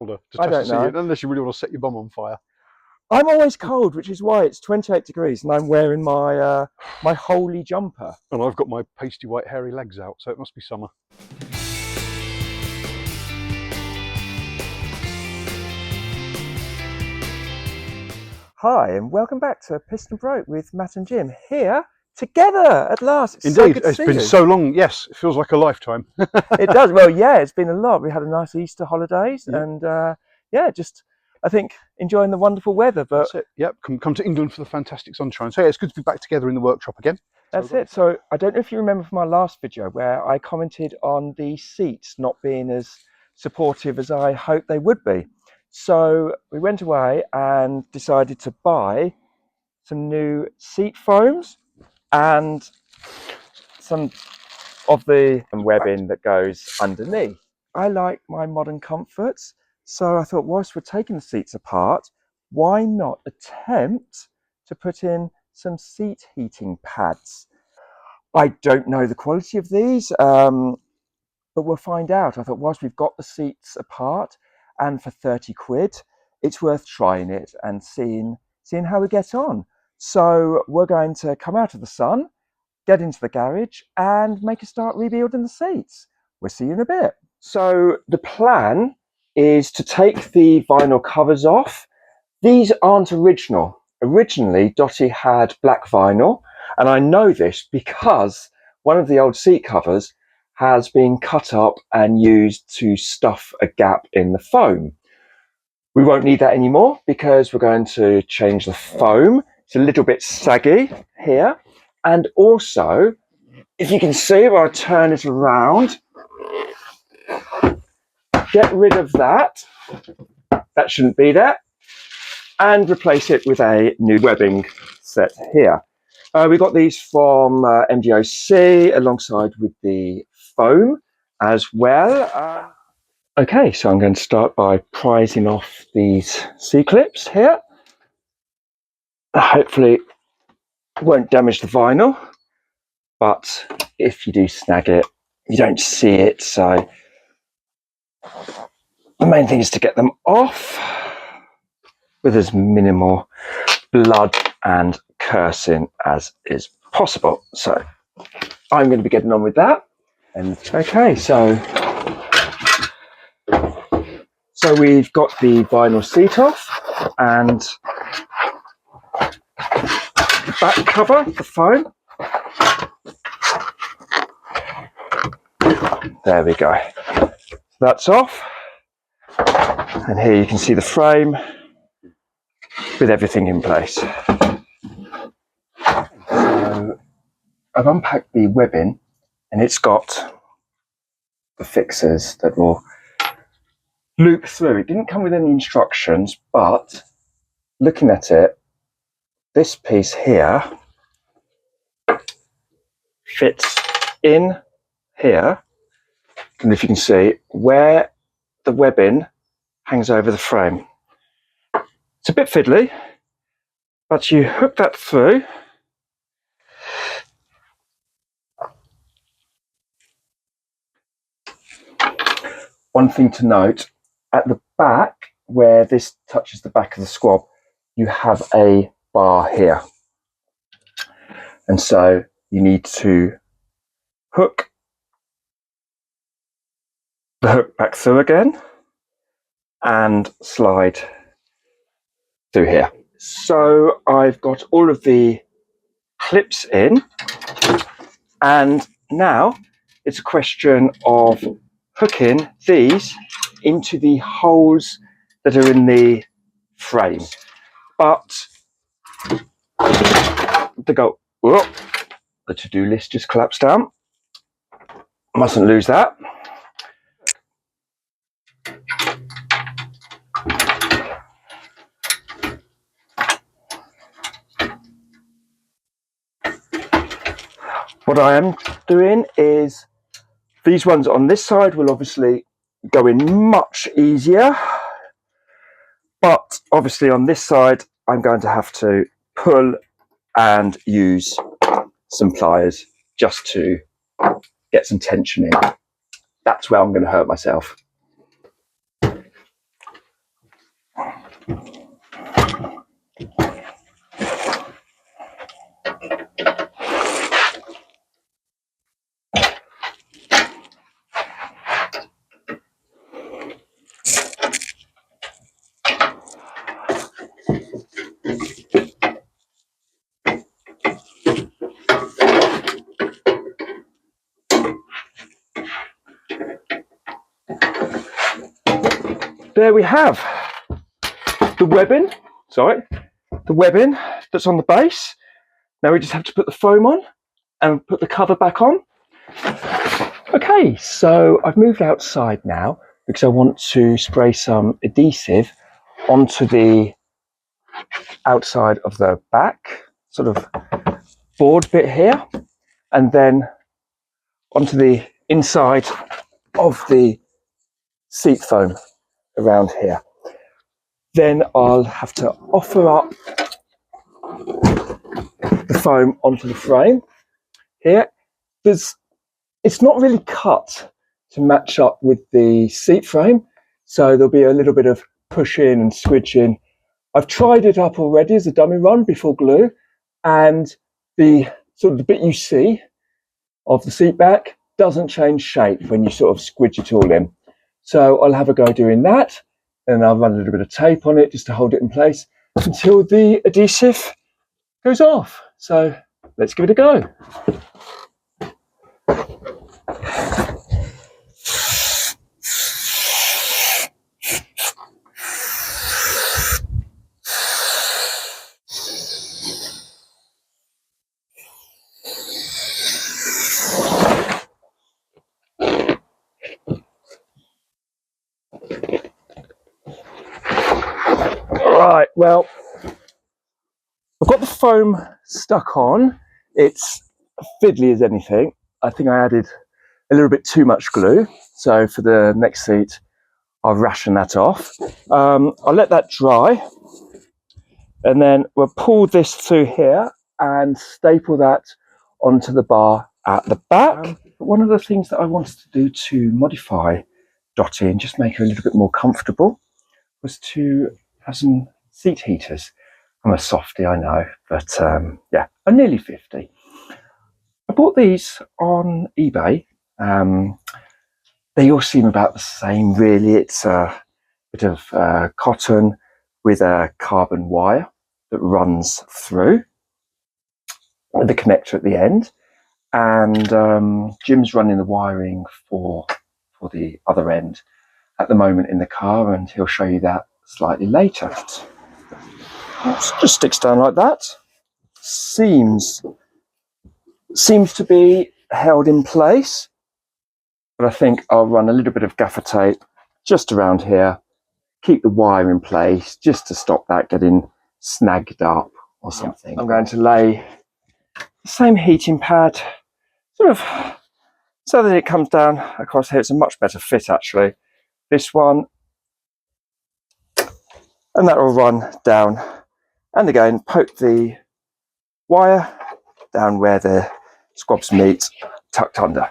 To I test to don't see it, know. unless you really want to set your bum on fire. I'm always cold, which is why it's 28 degrees and I'm wearing my my holy jumper. And I've got my pasty white hairy legs out, so it must be summer. Hi, and welcome back to Piston Broke with Matt and Jim here together at last. It's so Indeed, good to it's see been you. so long. Yes, it feels like a lifetime. It does. Well, yeah, it's been a lot. We had a nice Easter holidays, Yeah. and yeah, just I think enjoying the wonderful weather. But That's it. Yep, come to England for the fantastic sunshine. So yeah, it's good to be back together in the workshop again. that's it. So I don't know if you remember from my last video where I commented on the seats not being as supportive as I hoped they would be. So we went away and decided to buy some new seat foams and some of the webbing that goes underneath. I like my modern comforts, so I thought whilst we're taking the seats apart, why not attempt to put in some seat heating pads? I don't know the quality of these, but we'll find out. I thought whilst we've got the seats apart and for 30 quid, it's worth trying it and seeing how we get on. So we're going to come out of the sun, get into the garage and make a start rebuilding the seats. We'll see you in a bit. So the plan is to take the vinyl covers off. These aren't original. Originally, Dottie had black vinyl, and I know this because one of the old seat covers has been cut up and used to stuff a gap in the foam. We won't need that anymore because we're going to change the foam. It's a little bit saggy here. And also, if you can see, if I turn it around, get rid of that. That shouldn't be there. And replace it with a new webbing set here. We got these from MGOC alongside with the foam as well. Okay, so I'm going to start by prizing off these C-clips here. Hopefully it won't damage the vinyl, but if you do snag it, you don't see it, so the main thing is to get them off with as minimal blood and cursing as is possible. So I'm going to be getting on with that. And okay, so we've got the vinyl seat off and the back cover, the foam. There we go. That's off. And here you can see the frame with everything in place. So I've unpacked the webbing and it's got the fixes that will loop through. It didn't come with any instructions, but looking at it, this piece here fits in here. And if you can see where the webbing hangs over the frame. It's a bit fiddly, but you hook that through. One thing to note, at the back, where this touches the back of the squab, you have a bar here. And so you need to hook the hook back through again and slide through here. So I've got all of the clips in, and now it's a question of hooking these into the holes that are in the frame. But the to-do list just collapsed down. Mustn't lose that. What I am doing is these ones on this side will obviously go in much easier, but obviously on this side I'm going to have to pull and use some pliers just to get some tension in. That's where I'm going to hurt myself. there we have the webbing, the webbing that's on the base. Now we just have to put the foam on and put the cover back on. Okay, so I've moved outside now because I want to spray some adhesive onto the outside of the back, sort of board bit here, and then onto the inside of the seat foam around here. Then I'll have to offer up the foam onto the frame here. It's not really cut to match up with the seat frame, so there'll be a little bit of pushing and squidging. I've tried it up already as a dummy run before glue, and the sort of the bit you see of the seat back doesn't change shape when you sort of squidge it all in. So I'll have a go doing that, and I'll run a little bit of tape on it just to hold it in place until the adhesive goes off. So let's give it a go. Right, well, I've got the foam stuck on. It's fiddly as anything. I think I added a little bit too much glue, so for the next seat I'll ration that off. I'll let that dry, and then we'll pull this through here and staple that onto the bar at the back. One of the things that I wanted to do to modify Dottie and just make her a little bit more comfortable was to have some seat heaters. I'm a softie, I know, but yeah, I'm nearly 50. I bought these on eBay. They all seem about the same, really. It's a bit of cotton with a carbon wire that runs through with the connector at the end. And Jim's running the wiring for the other end at the moment in the car, and he'll show you that slightly later. It just sticks down like that. Seems to be held in place, but I think I'll run a little bit of gaffer tape just around here, keep the wire in place just to stop that getting snagged up or something. I'm going to lay the same heating pad sort of so that it comes down across here. It's a much better fit actually, this one, and that will run down, and again poke the wire down where the squabs meet, tucked under.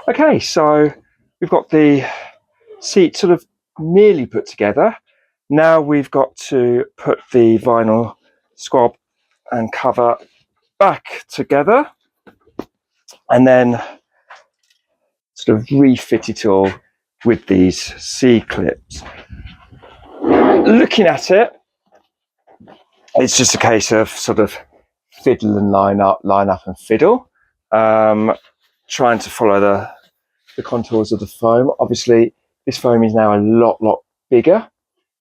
Okay, so we've got the seat sort of nearly put together. Now we've got to put the vinyl squab and cover back together, and then sort of refit it all with these C-clips. Looking at it, it's just a case of sort of fiddle and line up and fiddle, trying to follow the contours of the foam. Obviously, this foam is now a lot bigger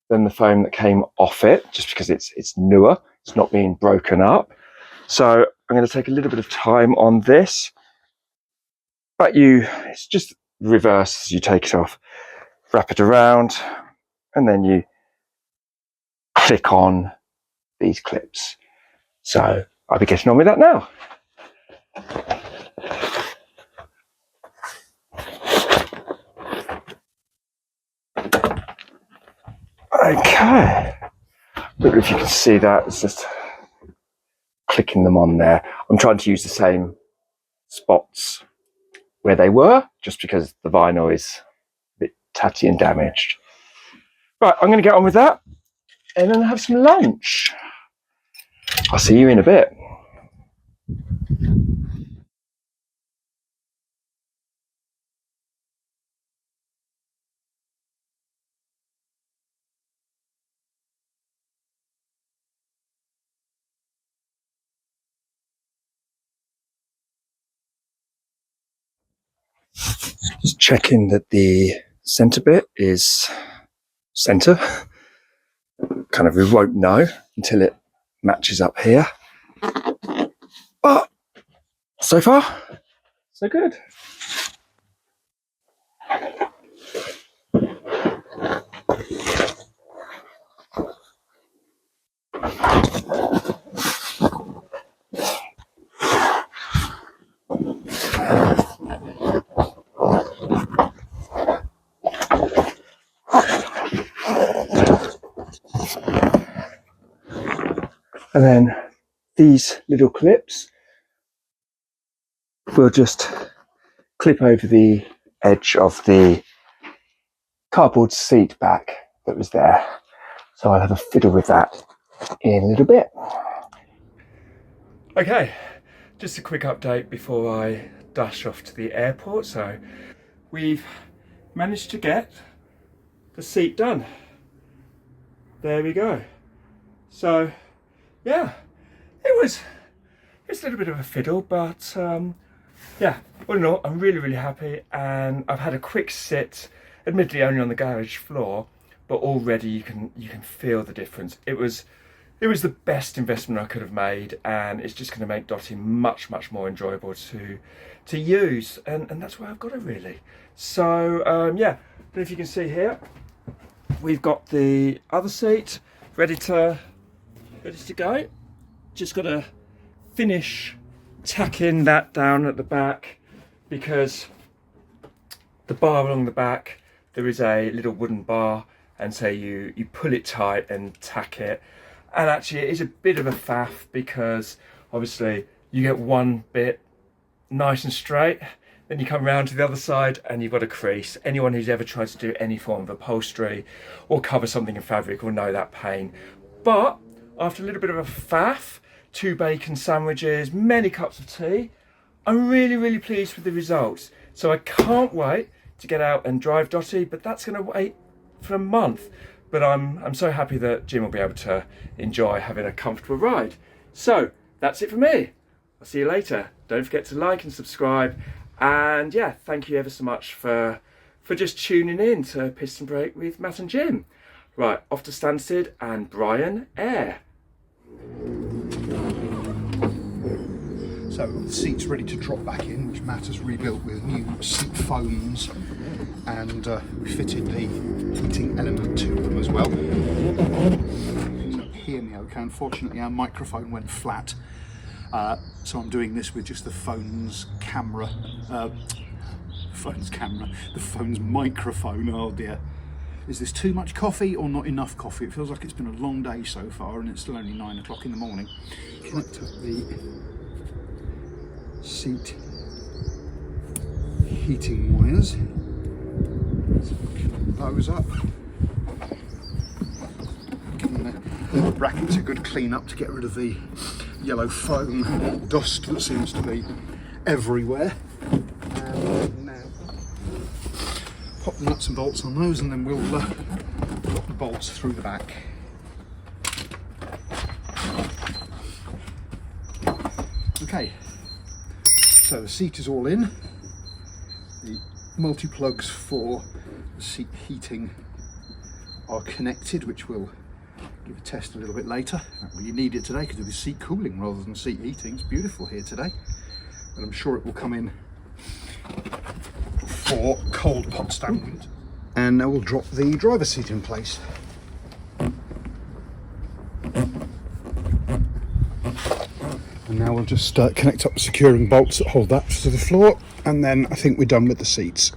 than the foam that came off it, just because it's newer, it's not being broken up. So I'm going to take a little bit of time on this, but it's just reverse as you take it off, wrap it around, and then you click on these clips. So I'll be getting on with that now. Okay, I don't know if you can see that, it's just clicking them on there. I'm trying to use the same spots where they were, just because the vinyl is a bit tatty and damaged. Right, I'm going to get on with that and then have some lunch. I'll see you in a bit. Just checking that the centre bit is centre. Kind of, we won't know until it matches up here. But so far, so good. And then these little clips will just clip over the edge of the cardboard seat back that was there. So I'll have a fiddle with that in a little bit. Okay, just a quick update before I dash off to the airport. So we've managed to get the seat done. There we go. So yeah, it was a little bit of a fiddle, but yeah, all in all, I'm really happy, and I've had a quick sit, admittedly only on the garage floor, but already you can feel the difference. It was the best investment I could have made, and it's just going to make Dotty much more enjoyable to use, and that's why I've got it really. So yeah, I don't know if you can see here, we've got the other seat ready to go. Just got to finish tacking that down at the back, because the bar along the back, there is a little wooden bar, and so you pull it tight and tack it, and actually it is a bit of a faff, because obviously you get one bit nice and straight, then you come around to the other side and you've got a crease. Anyone who's ever tried to do any form of upholstery or cover something in fabric will know that pain. But after a little bit of a faff, 2 bacon sandwiches, many cups of tea, I'm really pleased with the results. So I can't wait to get out and drive Dotty, but that's going to wait for a month. But I'm so happy that Jim will be able to enjoy having a comfortable ride. So that's it for me. I'll see you later. Don't forget to like and subscribe. And yeah, thank you ever so much for just tuning in to Piston Break with Matt and Jim. Right, off to Stansted and Brian Eyre. So the seat's ready to drop back in, which Matt has rebuilt with new seat foams, and we fitted the heating element to them as well. So hear me okay. Unfortunately our microphone went flat, so I'm doing this with just the phone's microphone. Oh dear. Is this too much coffee or not enough coffee? It feels like it's been a long day so far, and it's still only 9 o'clock in the morning. Connect up the seat heating wires. So connect those up. Giving the brackets a good clean up to get rid of the yellow foam dust that seems to be everywhere. And now pop the nuts and bolts on those, and then we'll pop the bolts through the back. Okay, so the seat is all in. The multi-plugs for the seat heating are connected, which we'll give a test a little bit later. Don't really need it today because of the seat cooling rather than seat heating. It's beautiful here today, but I'm sure it will come in for cold pot stamping. And now we'll drop the driver's seat in place. And now we'll just connect up the securing bolts that hold that to the floor, and then I think we're done with the seats.